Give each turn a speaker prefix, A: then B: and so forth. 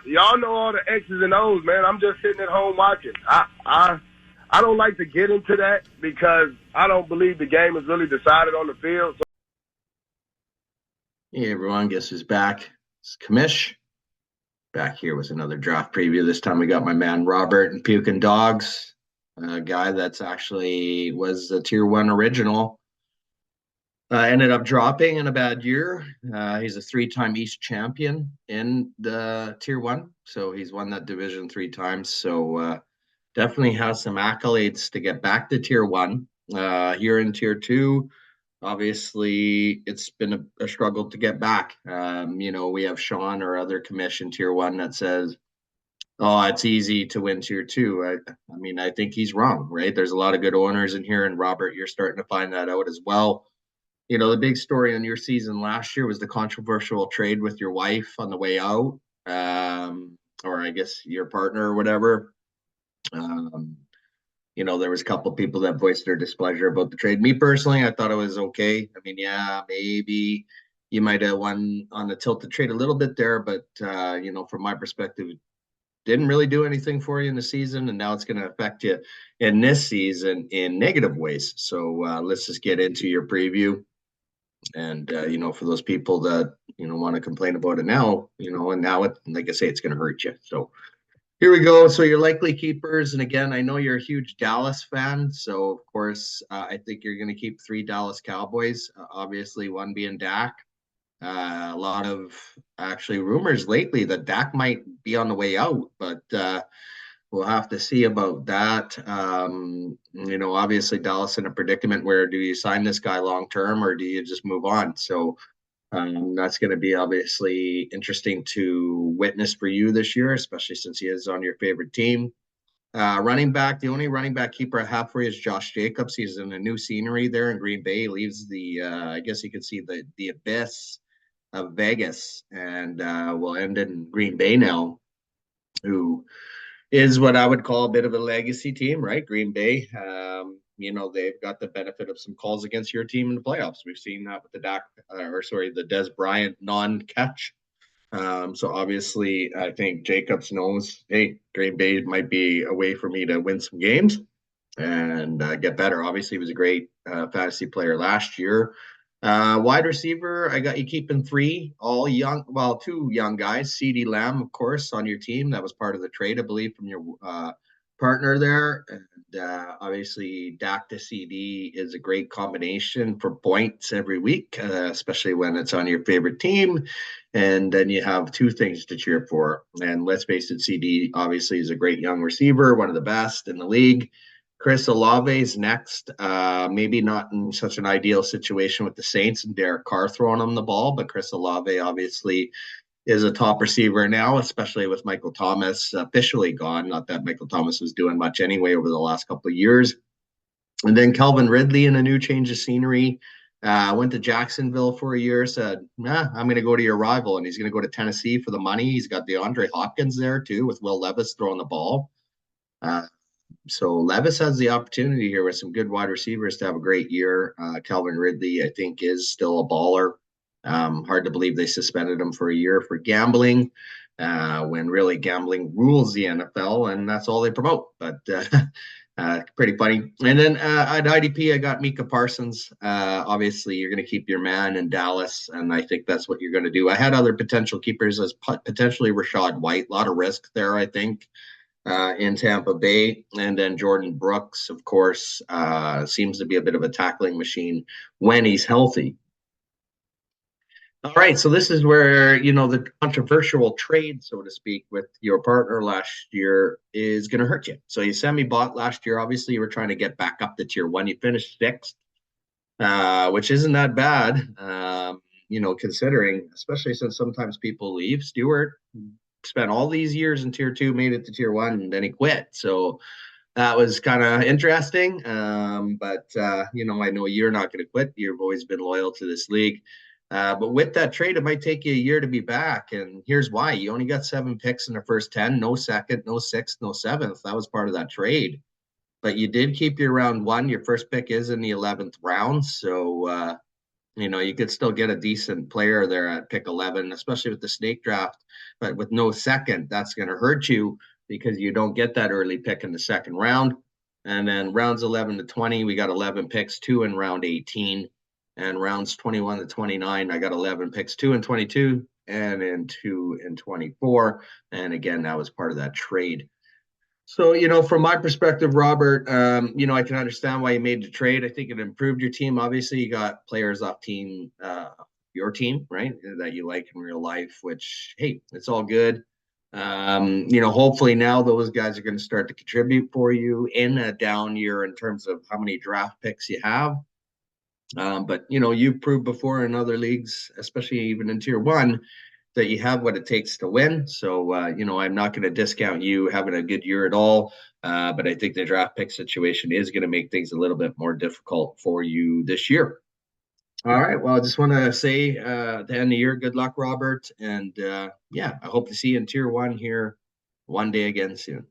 A: y'all know all the X's and O's, man. I'm just sitting at home watching. I don't like to get into that because I don't believe the game is really decided on the field.
B: Hey everyone, guess who's back? It's Kamish. Back here with another draft preview. This time we got my man Robert and Pukin Dogs, a guy that's actually was a tier 1 original. Ended up dropping in a bad year. He's a 3-time East champion in the tier 1, so he's won that division 3 times. So definitely has some accolades to get back to tier 1. Here in tier 2, obviously it's been a struggle to get back. We have Sean or other commission tier 1 that says, oh, it's easy to win tier 2. I think he's wrong, right? There's a lot of good owners in here, and Robert, you're starting to find that out as well. The big story on your season last year was the controversial trade with your wife on the way out, or I guess your partner or whatever. There was a couple of people that voiced their displeasure about the trade. Me personally, I thought it was okay. Maybe you might have won on the tilted trade a little bit there, but from my perspective, it didn't really do anything for you in the season, and now it's going to affect you in this season in negative ways. So let's just get into your preview. And for those people that want to complain about it now, and now like I say, it's going to hurt you. So here we go. So your likely keepers, and again, I know you're a huge Dallas fan, so of course, I think you're going to keep 3 Dallas Cowboys. Obviously, one being Dak. A lot of actually rumors lately that Dak might be on the way out, but we'll have to see about that. Obviously, Dallas in a predicament where do you sign this guy long term or do you just move on? So that's going to be obviously interesting to witness for you this year, especially since he is on your favorite team. Running back, the only running back keeper I have for you is Josh Jacobs. He's in a new scenery there in Green Bay. He leaves I guess you could see the abyss of Vegas and will end in Green Bay now, who is what I would call a bit of a legacy team, right? Green Bay. They've got the benefit of some calls against your team in the playoffs. We've seen that with the Des Bryant non-catch. So obviously, I think Jacobs knows, hey, Green Bay might be a way for me to win some games and get better. Obviously, he was a great fantasy player last year. Wide receiver, I got you keeping 3, all young, 2 young guys. CeeDee Lamb, of course, on your team. That was part of the trade, I believe, from your partner there. And obviously, Dak to CD is a great combination for points every week, especially when it's on your favorite team. And then you have 2 things to cheer for. And let's face it, CD obviously is a great young receiver, one of the best in the league. Chris Olave is next. Maybe not in such an ideal situation with the Saints and Derek Carr throwing him the ball, but Chris Olave obviously is a top receiver now, especially with Michael Thomas officially gone. Not that Michael Thomas was doing much anyway over the last couple of years. And then Calvin Ridley in a new change of scenery. Went to Jacksonville for a year, said, I'm going to go to your rival, and he's going to go to Tennessee for the money. He's got DeAndre Hopkins there, too, with Will Levis throwing the ball. So Levis has the opportunity here with some good wide receivers to have a great year. Calvin Ridley, I think, is still a baller. Hard to believe they suspended him for a year for gambling, when really gambling rules the NFL, and that's all they promote. But pretty funny. And then at IDP, I got Micah Parsons. Obviously, you're going to keep your man in Dallas, and I think that's what you're going to do. I had other potential keepers as potentially Rachaad White. A lot of risk there, I think. In Tampa Bay. And then Jordan Brooks, of course, seems to be a bit of a tackling machine when he's healthy. All right, so this is where, the controversial trade, so to speak, with your partner last year is going to hurt you. So you semi-bought last year. Obviously, you were trying to get back up to tier 1. You finished 6th, which isn't that bad, considering, especially since sometimes people leave. Stewart spent all these years in tier 2, made it to tier 1, and then he quit. So that was kind of interesting. But I know you're not going to quit. You've always been loyal to this league. But with that trade, it might take you a year to be back. And here's why. You only got 7 picks in the first 10, no second, no 6th, no 7th. That was part of that trade. But you did keep your round 1. Your first pick is in the 11th round. So You could still get a decent player there at pick 11, especially with the snake draft. But with no second, that's going to hurt you because you don't get that early pick in the second round. And then rounds 11 to 20, we got 11 picks, two in round 18. And rounds 21 to 29, I got 11 picks, two in 22 and in two in 24. And again, that was part of that trade. So, from my perspective, Robert, I can understand why you made the trade. I think it improved your team. Obviously, you got players off your team, right, that you like in real life, which, hey, it's all good. Hopefully now those guys are going to start to contribute for you in a down year in terms of how many draft picks you have. But, you've proved before in other leagues, especially even in tier one, that you have what it takes to win. So, I'm not going to discount you having a good year at all. But I think the draft pick situation is going to make things a little bit more difficult for you this year. All right. Well, I just want to say at the end of the year, good luck, Robert. And I hope to see you in tier one here one day again soon.